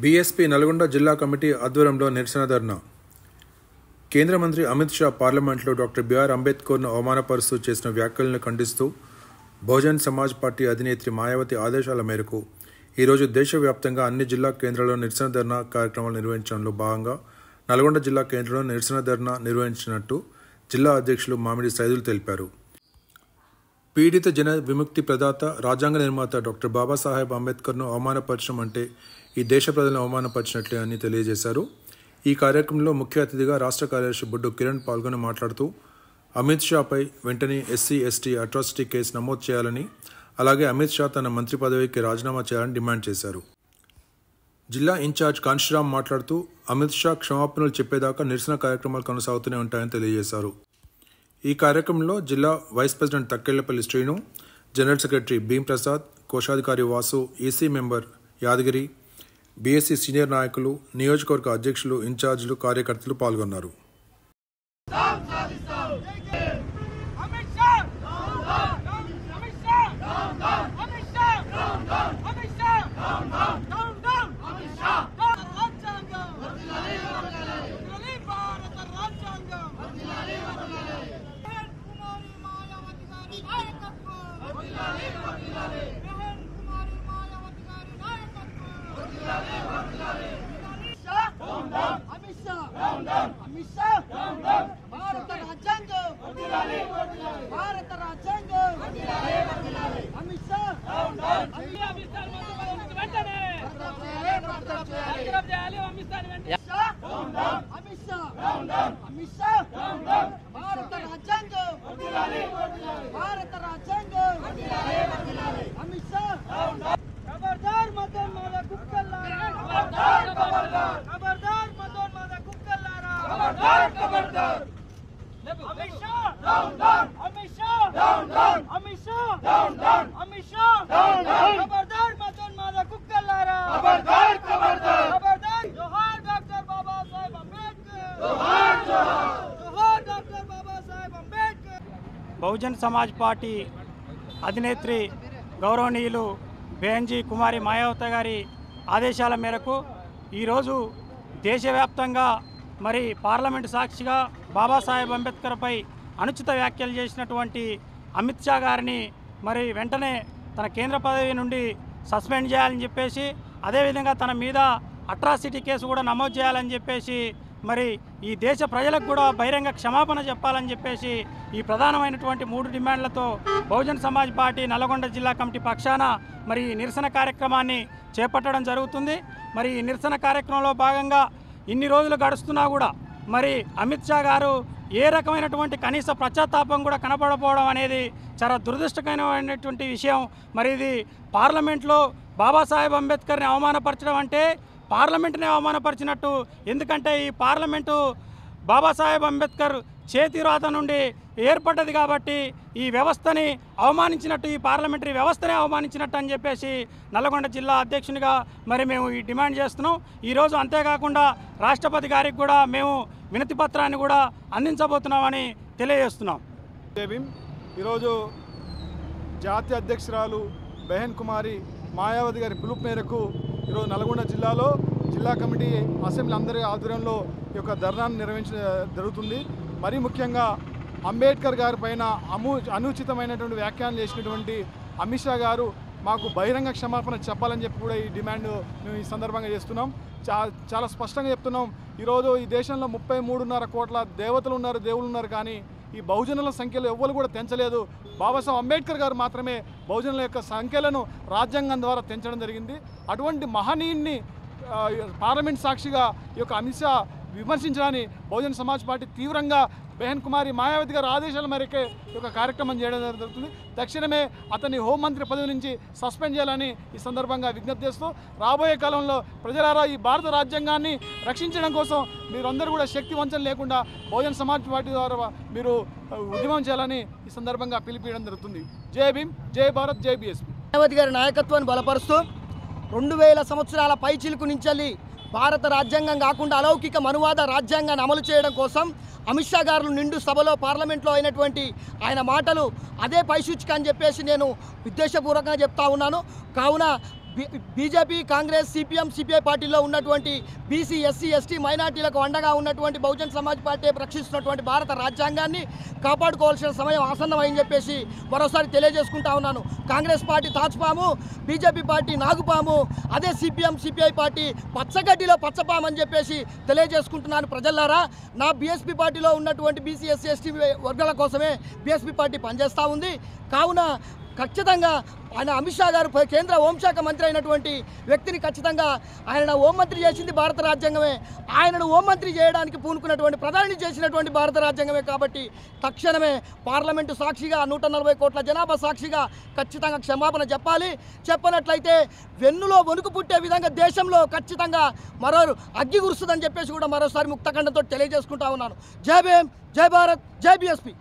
BSP Nalgonda జిల్లా committee ఆధ్వర్యంలో నిరసన ధర్నా. కేంద్ర మంత్రి అమిత్ షా పార్లమెంట్లో డాక్టర్ బిఆర్ అంబేద్కర్ను అవమానపరుస్తూ చేసిన వ్యాఖ్యలను ఖండిస్తూ బహుజన్ సమాజ్ పార్టీ అధినేత్రి మాయావతి ఆదేశాల మేరకు ఈరోజు దేశవ్యాప్తంగా అన్ని జిల్లా కేంద్రాల్లో నిరసన ధర్నా కార్యక్రమాలు నిర్వహించడంలో భాగంగా నల్గొండ జిల్లా కేంద్రంలో నిరసన ధర్నా నిర్వహించినట్టు జిల్లా అధ్యక్షులు మామిడి సైదులు తెలిపారు. పీడిత జన విముక్తి ప్రదాత, రాజ్యాంగ నిర్మాత డాక్టర్ బాబాసాహెబ్ అంబేద్కర్ను అవమానపరచడం అంటే ఈ దేశ ప్రజలను అవమానపరిచినట్లే అని తెలియజేశారు. ఈ కార్యక్రమంలో ముఖ్య అతిథిగా రాష్ట్ర కార్యదర్శి బొడ్డు కిరణ్ పాల్గొని మాట్లాడుతూ అమిత్ షాపై వెంటనే ఎస్సీ/ఎస్టీ అట్రాసిటీ కేసు నమోదు చేయాలని, అలాగే అమిత్ షా తన మంత్రి పదవికి రాజీనామా చేయాలని డిమాండ్ చేశారు. జిల్లా ఇన్ఛార్జ్ కాన్షిరామ్ మాట్లాడుతూ అమిత్ షా క్షమాపణలు చెప్పేదాకా నిరసన కార్యక్రమాలు కొనసాగుతూనే ఉంటాయని తెలియజేశారు. ఈ కార్యక్రమంలో జిల్లా vice president Takkellapalli Srinu, general secretary Bheem Prasad, కోశాధికారి Vasu, EC member Yadagiri, BSC senior నాయకులు, నియోజకవర్గ అధ్యక్షులు, ఇన్ఛార్జీలు, కార్యకర్తలు పాల్గొన్నారు. బహుజన్ సమాజ్ పార్టీ అధినేత్రి గౌరవనీయులు బేహన్జీ కుమారి మాయావతి గారి ఆదేశాల మేరకు ఈరోజు దేశవ్యాప్తంగా మరి పార్లమెంటు సాక్షిగా బాబాసాహెబ్ అంబేద్కర్పై అనుచిత వ్యాఖ్యలు చేసినటువంటి అమిత్ షా గారిని మరి వెంటనే తన కేంద్ర పదవి నుండి సస్పెండ్ చేయాలని చెప్పేసి, అదేవిధంగా తన మీద అట్రాసిటీ కేసు కూడా నమోదు చేయాలని చెప్పేసి, మరి ఈ దేశ ప్రజలకు కూడా బహిరంగ క్షమాపణ చెప్పాలని చెప్పేసి ఈ ప్రధానమైనటువంటి 3 డిమాండ్లతో బహుజన్ సమాజ్ పార్టీ నల్గొండ జిల్లా కమిటీ పక్షాన మరి నిరసన కార్యక్రమాన్ని చేపట్టడం జరుగుతుంది. మరి ఈ నిరసన కార్యక్రమంలో భాగంగా ఇన్ని రోజులు గడుస్తున్నా కూడా మరి అమిత్ షా గారు ఏ రకమైనటువంటి కనీస పశ్చాత్తాపం కూడా కనపడకపోవడం అనేది చాలా దురదృష్టకరమైనటువంటి విషయం. మరి ఇది పార్లమెంట్లో బాబాసాహెబ్ అంబేద్కర్ని అవమానపరచడం అంటే పార్లమెంటునే అవమానపరిచినట్టు. ఎందుకంటే ఈ పార్లమెంటు బాబాసాహెబ్ అంబేద్కర్ చేతిరాత నుండి ఏర్పడ్డది కాబట్టి ఈ వ్యవస్థని అవమానించినట్టు, ఈ పార్లమెంటరీ వ్యవస్థనే అవమానించినట్టు అని చెప్పేసి నల్గొండ జిల్లా అధ్యక్షునిగా మరి మేము ఈ డిమాండ్ చేస్తున్నాం. ఈరోజు అంతేకాకుండా రాష్ట్రపతి గారికి కూడా మేము వినతి పత్రాన్ని కూడా అందించబోతున్నామని తెలియజేస్తున్నాం. ఈరోజు జాతీయ అధ్యక్షురాలు బెహన్ కుమారి మాయావతి గారి పిలుపు మేరకు ఈరోజు నల్గొండ జిల్లాలో జిల్లా కమిటీ అసెంబ్లీ అందరి ఆధ్వర్యంలో ఈ యొక్క ధర్నాను నిర్వహించడం జరుగుతుంది. మరీ ముఖ్యంగా అంబేద్కర్ గారి పైన అనుచితమైనటువంటి వ్యాఖ్యానం చేసినటువంటి అమిత్ షా గారు మాకు బహిరంగ క్షమాపణ చెప్పాలని చెప్పి కూడా ఈ డిమాండ్ మేము ఈ సందర్భంగా చేస్తున్నాం. చాలా స్పష్టంగా చెప్తున్నాం. ఈరోజు ఈ దేశంలో 33.5 కోట్ల దేవతలు ఉన్నారు, దేవుళ్ళు ఉన్నారు, కానీ ఈ బహుజనుల సంఖ్యలో ఎవ్వరు కూడా తెంచలేదు. బాబాసాహెబ్ అంబేద్కర్ గారు మాత్రమే బహుజనుల యొక్క సంఖ్యలను రాజ్యాంగం ద్వారా తెంచడం జరిగింది. అటువంటి మహనీయుని పార్లమెంట్ సాక్షిగా ఈ యొక్క అమిత్ షా విమర్శించడాన్ని బహుజన్ సమాజ్ పార్టీ తీవ్రంగా బెహన్ కుమారి మాయావతి గారి ఆదేశాల మేరకే ఈ యొక్క కార్యక్రమం చేయడం జరుగుతుంది. తక్షణమే అతన్ని హోంమంత్రి పదవి నుంచి సస్పెండ్ చేయాలని ఈ సందర్భంగా విజ్ఞప్తి చేస్తూ, రాబోయే కాలంలో ప్రజలారా ఈ భారత రాజ్యాంగాన్ని రక్షించడం కోసం మీరందరూ కూడా శక్తి వంచన లేకుండా బహుజన్ సమాజ్ పార్టీ ద్వారా మీరు ఉద్యమం చేయాలని ఈ సందర్భంగా పిలిపియడం జరుగుతుంది. జై భీమ్, జై భారత్, జై బీఎస్పీ. మాయావతి గారి నాయకత్వాన్ని బలపరుస్తూ 2000 సంవత్సరాల పైచిలుకు నుంచి భారత రాజ్యాంగం కాకుండా అలౌకిక మనువాద రాజ్యాంగాన్ని అమలు చేయడం కోసం అమిత్ షా గారు నిండు సభలో పార్లమెంట్లో అయినటువంటి ఆయన మాటలు అదే పైసూచిక అని చెప్పేసి నేను ఉద్దేశపూర్వకంగా చెప్తా ఉన్నాను. కావున బీజేపీ, కాంగ్రెస్, సిపిఎం, సిపిఐ పార్టీలో ఉన్నటువంటి బీసీ, ఎస్సీ, ఎస్టీ, మైనార్టీలకు అండగా ఉన్నటువంటి బహుజన్ సమాజ్ పార్టీ రక్షిస్తున్నటువంటి భారత రాజ్యాంగాన్ని కాపాడుకోవాల్సిన సమయం ఆసన్నమైందని చెప్పేసి మరోసారి తెలియజేసుకుంటా ఉన్నాను. కాంగ్రెస్ పార్టీ తాచుపాము, బీజేపీ పార్టీ నాగుపాము, అదే సిపిఎం, సిపిఐ పార్టీ పచ్చగడ్డిలో పచ్చపాము అని చెప్పేసి తెలియజేసుకుంటున్నాను. ప్రజలారా, నా బీఎస్పీ పార్టీలో ఉన్నటువంటి బీసీ, ఎస్సీ, ఎస్టీ వర్గాల కోసమే బీఎస్పీ పార్టీ పనిచేస్తూ ఉంది. కావున ఖచ్చితంగా ఆయన అమిత్ షా గారు కేంద్ర హోంశాఖ మంత్రి అయినటువంటి వ్యక్తిని ఖచ్చితంగా ఆయన హోంమంత్రి చేసింది భారత రాజ్యాంగమే. ఆయనను హోంమంత్రి చేయడానికి పూనుకున్నటువంటి ప్రధాని చేసినటువంటి భారత రాజ్యాంగమే. కాబట్టి తక్షణమే పార్లమెంటు సాక్షిగా 140 కోట్ల జనాభా సాక్షిగా ఖచ్చితంగా క్షమాపణ చెప్పాలి. చెప్పనట్లయితే వెన్నులో వణుకు పుట్టే విధంగా దేశంలో ఖచ్చితంగా మరో అగ్గి కురుస్తుందని చెప్పేసి కూడా మరోసారి ముక్తఖండంతో తెలియజేసుకుంటా ఉన్నాను. జై భీమ్, జై భారత్, జై బీఎస్పీ.